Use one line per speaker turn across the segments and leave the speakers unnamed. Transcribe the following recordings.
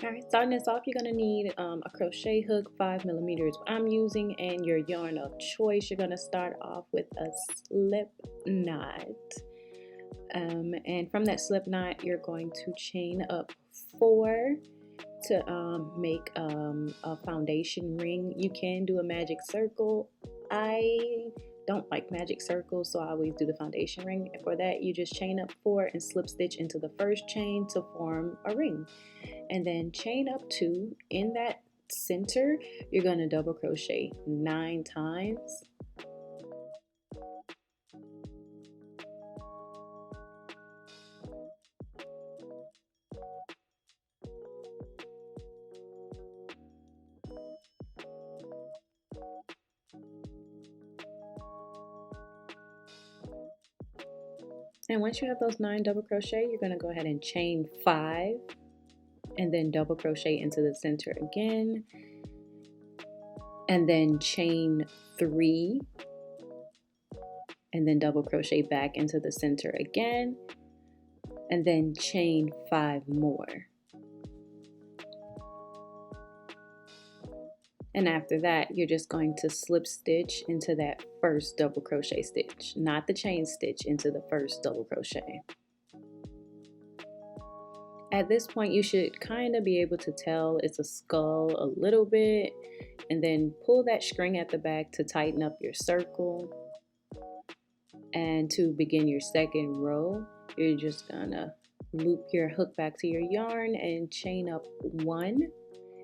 Alright, starting this off, you're going to need a crochet hook, 5 millimeters I'm using, and your yarn of choice. You're going to start off with a slip knot. And from that slip knot, you're going to chain up 4 to make a foundation ring. You can do a magic circle. I don't like magic circles, so I always do the foundation ring. And for that, you just chain up 4 and slip stitch into the first chain to form a ring, and then chain up 2. In that center, you're going to double crochet 9 times. And once you have those 9 double crochet, you're going to go ahead and chain 5 and then double crochet into the center again, and then chain 3 and then double crochet back into the center again, and then chain 5 more. And after that, you're just going to slip stitch into that first double crochet stitch, not the chain stitch, into the first double crochet. At this point, you should kind of be able to tell it's a skull a little bit, and then pull that string at the back to tighten up your circle. And to begin your second row, you're just gonna loop your hook back to your yarn and chain up 1,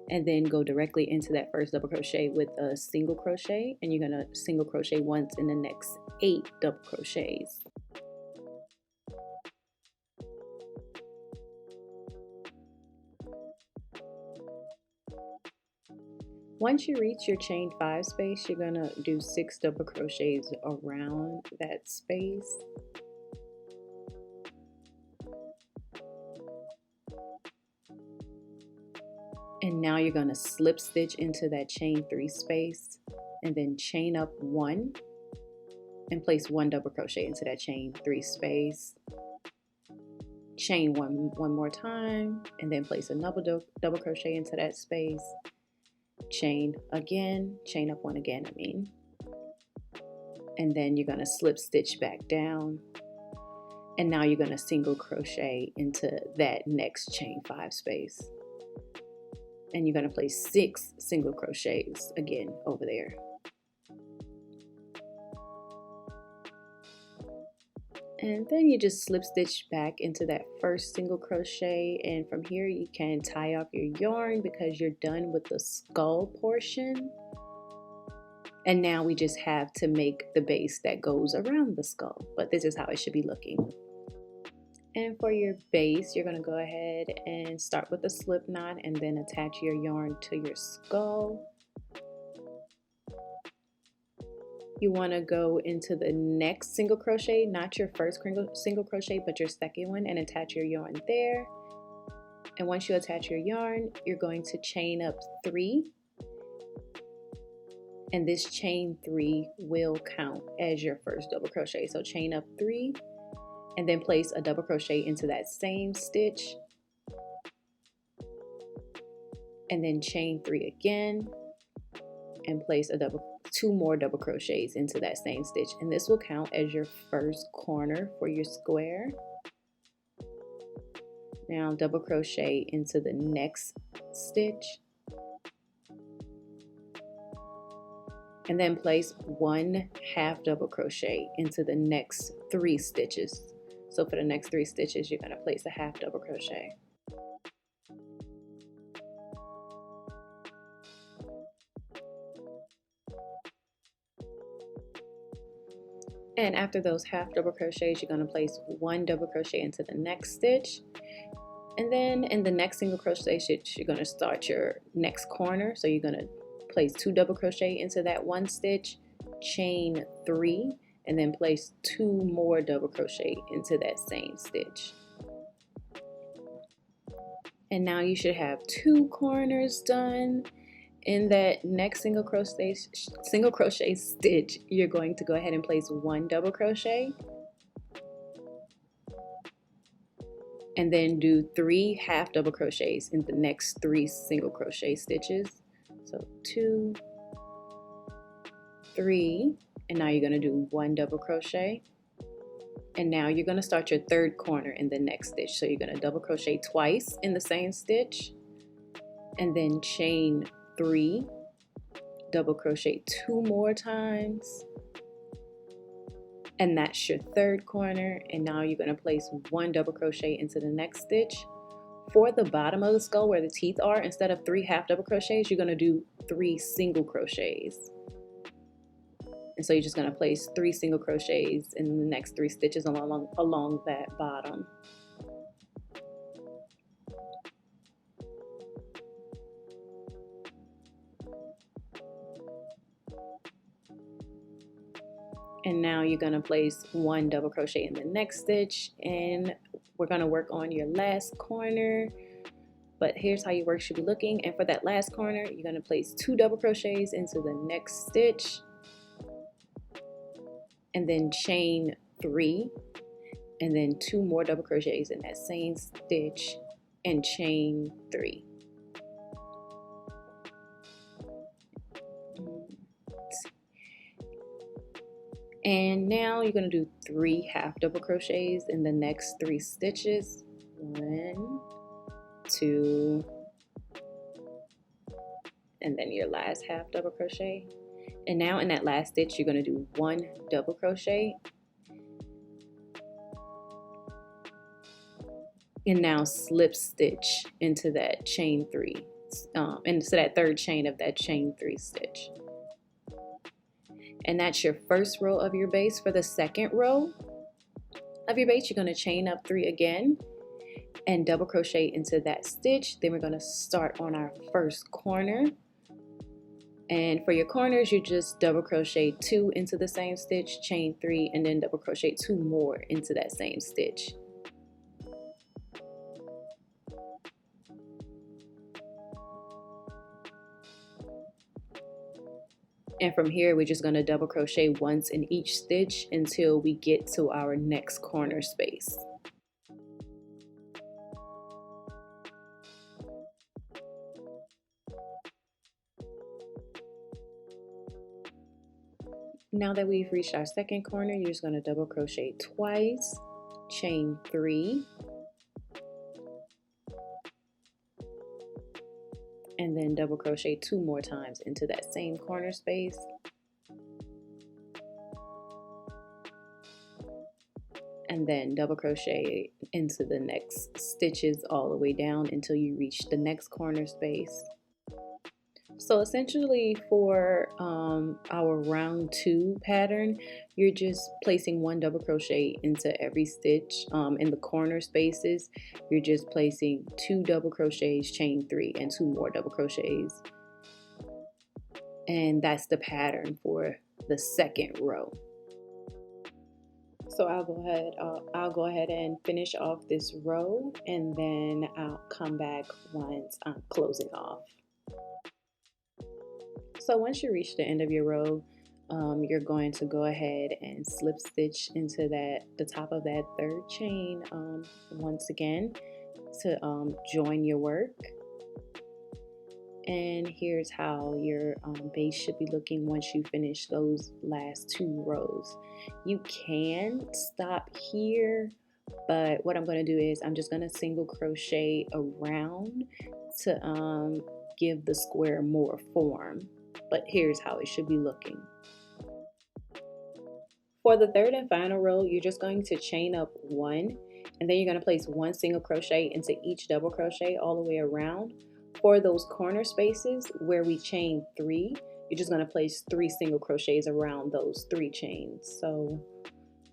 and then go directly into that first double crochet with a single crochet, and you're gonna single crochet once in the next 8 double crochets. Once you reach your chain 5 space, you're gonna do 6 double crochets around that space. And now you're going to slip stitch into that chain 3 space, and then chain up 1 and place 1 double crochet into that chain 3 space. Chain one more time, and then place another double crochet into that space. Chain again, chain up 1 again, and then you're going to slip stitch back down. And now you're going to single crochet into that next chain 5 space. And you're going to place 6 single crochets again over there. And then you just slip stitch back into that first single crochet, and from here you can tie off your yarn because you're done with the skull portion. And now we just have to make the base that goes around the skull, but this is how it should be looking. And for your base, you're going to go ahead and start with a slip knot and then attach your yarn to your skull. You want to go into the next single crochet, not your first single crochet, but your second one, and attach your yarn there. And once you attach your yarn, you're going to chain up 3. And this chain 3 will count as your first double crochet. So chain up 3. And then place a double crochet into that same stitch, and then chain 3 again and place 2 more double crochets into that same stitch, and this will count as your first corner for your square. Now double crochet into the next stitch, and then place 1 half double crochet into the next 3 stitches. So for the next 3 stitches, you're going to place a half double crochet. And after those half double crochets, you're going to place 1 double crochet into the next stitch. And then in the next single crochet stitch, you're going to start your next corner. So you're going to place 2 double crochet into that 1 stitch, chain 3, and then place 2 more double crochet into that same stitch. And now you should have 2 corners done. In that next single crochet stitch, you're going to go ahead and place 1 double crochet, and then do 3 half double crochets in the next 3 single crochet stitches. So 2, 3, and now you're going to do 1 double crochet, and now you're going to start your third corner in the next stitch. So you're going to double crochet twice in the same stitch, and then chain 3, double crochet 2 more times, and that's your third corner. And now you're going to place 1 double crochet into the next stitch. For the bottom of the skull where the teeth are, instead of 3 half double crochets, you're going to do 3 single crochets. And so you're just going to place 3 single crochets in the next 3 stitches along that bottom. And now you're going to place 1 double crochet in the next stitch, and we're going to work on your last corner. But here's how your work should be looking. And for that last corner, you're going to place 2 double crochets into the next stitch, and then chain 3, and then 2 more double crochets in that same stitch, and chain 3. And now you're going to do 3 half double crochets in the next 3 stitches. 1, 2, and then your last half double crochet. And now in that last stitch, you're going to do 1 double crochet. And now slip stitch into that chain 3, into that third chain of that chain 3 stitch. And that's your first row of your base. For the second row of your base, you're going to chain up 3 again and double crochet into that stitch. Then we're going to start on our first corner. And for your corners, you just double crochet 2 into the same stitch, chain 3, and then double crochet 2 more into that same stitch. And from here, we're just going to double crochet once in each stitch until we get to our next corner space. Now that we've reached our second corner, you're just going to double crochet twice, chain 3, and then double crochet 2 more times into that same corner space. And then double crochet into the next stitches all the way down until you reach the next corner space. So essentially for our round 2 pattern, you're just placing 1 double crochet into every stitch. In the corner spaces, you're just placing 2 double crochets, chain 3, and 2 more double crochets. And that's the pattern for the second row. So I'll go ahead and finish off this row, and then I'll come back once I'm closing off. So once you reach the end of your row, you're going to go ahead and slip stitch into the top of that third chain once again to join your work. And here's how your base should be looking once you finish those last 2 rows. You can stop here, but what I'm going to do is I'm just going to single crochet around to give the square more form. But here's how it should be looking. For the third and final row, you're just going to chain up 1, and then you're going to place 1 single crochet into each double crochet all the way around. For those corner spaces where we chain 3, you're just going to place 3 single crochets around those 3 chains. So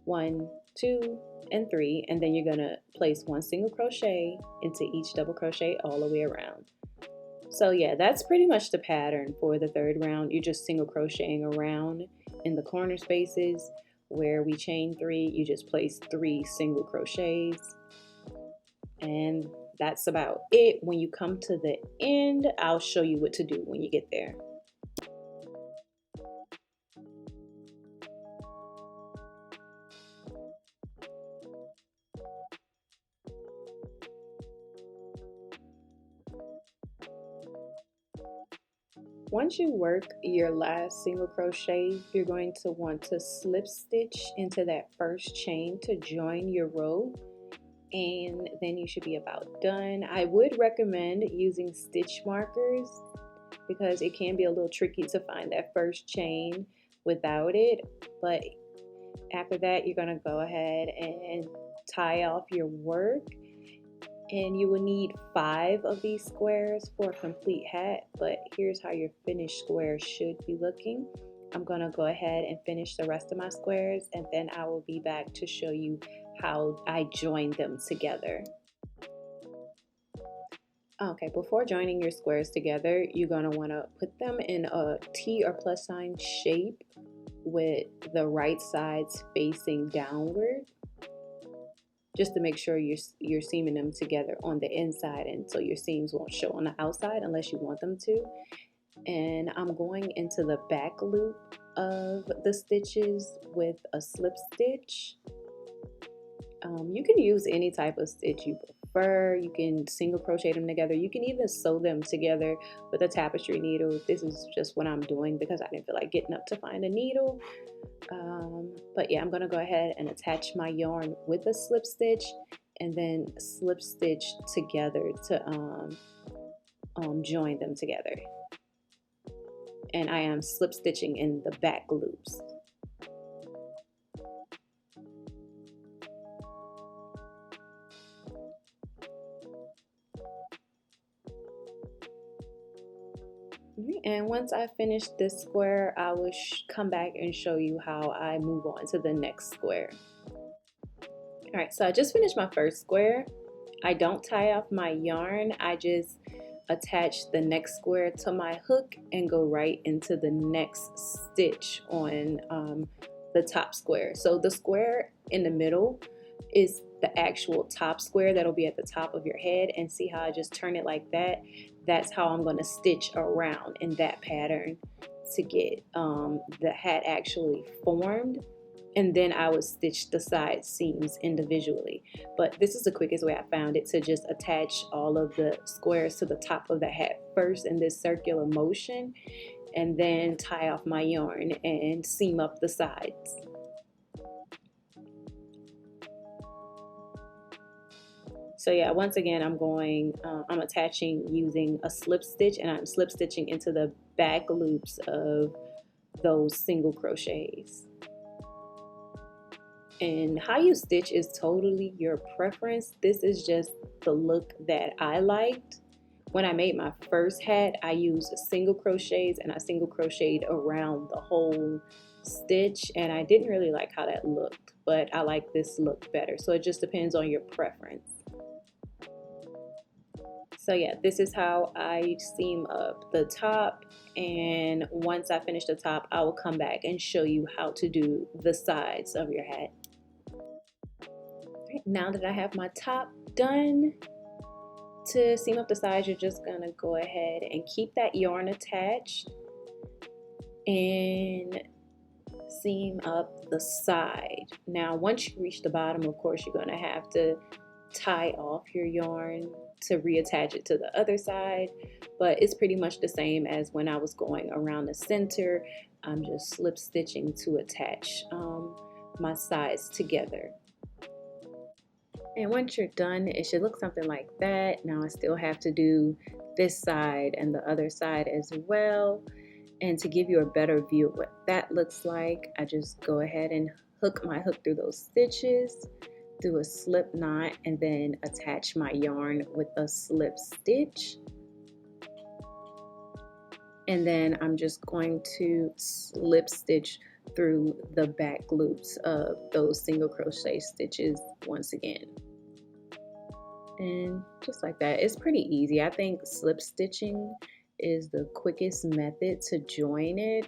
1, 2, and 3, and then you're going to place 1 single crochet into each double crochet all the way around. So yeah, that's pretty much the pattern for the third round. You're just single crocheting around in the corner spaces where we chain 3. You just place 3 single crochets, and that's about it. When you come to the end, I'll show you what to do when you get there. Once you work your last single crochet, you're going to want to slip stitch into that first chain to join your row, and then you should be about done. I would recommend using stitch markers because it can be a little tricky to find that first chain without it, but after that you're going to go ahead and tie off your work, and you will need 5 of these squares for a complete hat. But here's how your finished square should be looking. I'm going to go ahead and finish the rest of my squares, and then I will be back to show you how I join them together. Okay, before joining your squares together, you're going to want to put them in a T or plus sign shape with the right sides facing downward, just to make sure you're seaming them together on the inside, and so your seams won't show on the outside unless you want them to. And I'm going into the back loop of the stitches with a slip stitch. You can use any type of stitch you prefer. You can single crochet them together. You can even sew them together with a tapestry needle. This is just what I'm doing because I didn't feel like getting up to find a needle. But yeah, I'm gonna go ahead and attach my yarn with a slip stitch and then slip stitch together to join them together. And I am slip stitching in the back loops. And once I finish this square, I will come back and show you how I move on to the next square. Alright, so I just finished my first square. I don't tie off my yarn, I just attach the next square to my hook and go right into the next stitch on the top square. So the square in the middle is the actual top square that'll be at the top of your head, and see how I just turn it like that? That's how I'm going to stitch around in that pattern to get the hat actually formed, and then I would stitch the side seams individually. But this is the quickest way I found it, to just attach all of the squares to the top of the hat first in this circular motion, and then tie off my yarn and seam up the sides. So yeah, once again, I'm attaching using a slip stitch, and I'm slip stitching into the back loops of those single crochets. And how you stitch is totally your preference. This is just the look that I liked. When I made my first hat, I used single crochets, and I single crocheted around the whole stitch, and I didn't really like how that looked, but I like this look better. So it just depends on your preference. So yeah, this is how I seam up the top, and once I finish the top, I will come back and show you how to do the sides of your hat. Right, now that I have my top done, to seam up the sides, you're just gonna go ahead and keep that yarn attached and seam up the side. Now, once you reach the bottom, of course, you're gonna have to tie off your yarn to reattach it to the other side, but it's pretty much the same as when I was going around the center. I'm just slip stitching to attach my sides together. And once you're done, it should look something like that. Now I still have to do this side and the other side as well. And to give you a better view of what that looks like, I just go ahead and hook my hook through those stitches, do a slip knot, and then attach my yarn with a slip stitch. And then I'm just going to slip stitch through the back loops of those single crochet stitches once again. And just like that, it's pretty easy. I think slip stitching is the quickest method to join it.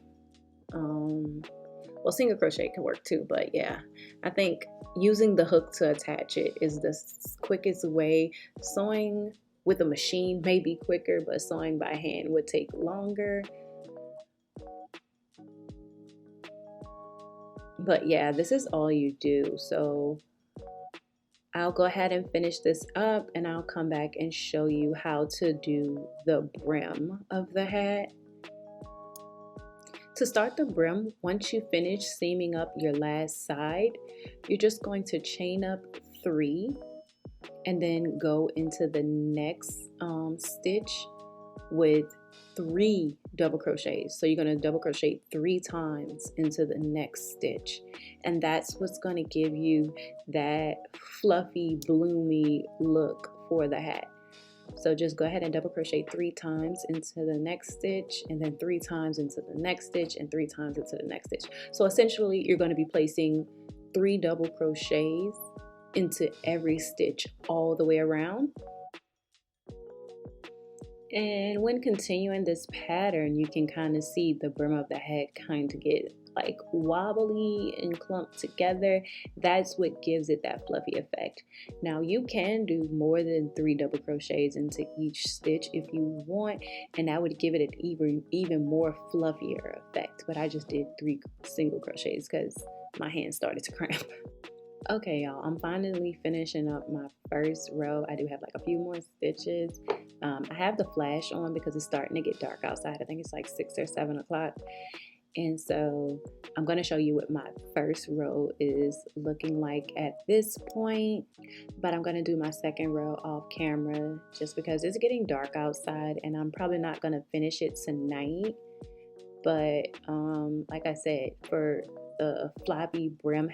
Well, single crochet can work too, but yeah, I think using the hook to attach it is the quickest way. Sewing with a machine may be quicker, but sewing by hand would take longer. But yeah, this is all you do. So I'll go ahead and finish this up, and I'll come back and show you how to do the brim of the hat. To start the brim, once you finish seaming up your last side, you're just going to chain up 3 and then go into the next stitch with 3 double crochets. So you're going to double crochet 3 times into the next stitch, and that's what's going to give you that fluffy, bloomy look for the hat. So just go ahead and double crochet 3 times into the next stitch, and then 3 times into the next stitch, and 3 times into the next stitch. So essentially you're going to be placing 3 double crochets into every stitch all the way around. And when continuing this pattern, you can kind of see the brim of the hat kind of get like wobbly and clumped together. That's what gives it that fluffy effect. Now you can do more than 3 double crochets into each stitch if you want, and that would give it an even more fluffier effect. But I just did 3 single crochets because my hand started to cramp. Okay, y'all, I'm finally finishing up my first row. I do have like a few more stitches. I have the flash on because it's starting to get dark outside. I think it's like 6 or 7 o'clock. And so I'm going to show you what my first row is looking like at this point. But I'm going to do my second row off camera just because it's getting dark outside and I'm probably not going to finish it tonight. But like I said, for the floppy brim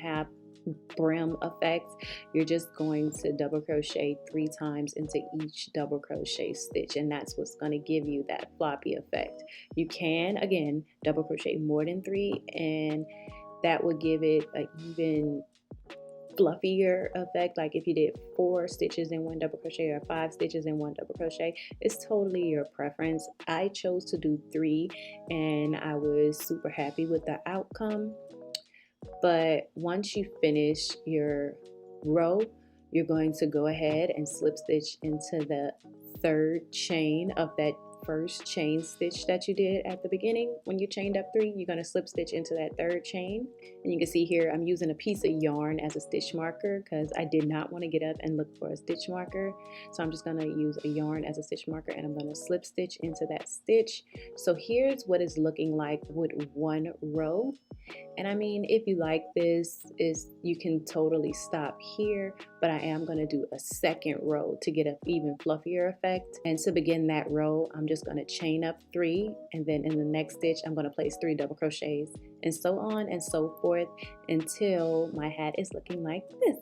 effect, you're just going to double crochet 3 times into each double crochet stitch, and that's what's going to give you that floppy effect. You can again double crochet more than 3, and that would give it an even fluffier effect. Like if you did 4 stitches in 1 double crochet or 5 stitches in 1 double crochet, it's totally your preference. I chose to do 3 and I was super happy with the outcome. But once you finish your row, you're going to go ahead and slip stitch into the 3rd chain of that first chain stitch that you did at the beginning. When you chained up 3, you're going to slip stitch into that 3rd chain. And you can see here I'm using a piece of yarn as a stitch marker because I did not want to get up and look for a stitch marker. So I'm just going to use a yarn as a stitch marker, and I'm going to slip stitch into that stitch. So here's what it's looking like with 1 row. And I mean, if you like this, you can totally stop here, but I am going to do a 2nd row to get an even fluffier effect. And to begin that row, I'm just going to chain up 3, and then in the next stitch I'm going to place 3 double crochets, and so on and so forth until my hat is looking like this.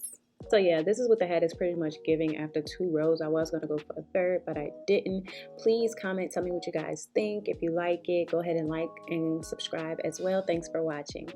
So yeah, this is what the hat is pretty much giving after 2 rows. I was going to go for a 3rd, but I didn't. Please comment, tell me what you guys think. If you like it, go ahead and like and subscribe as well. Thanks for watching.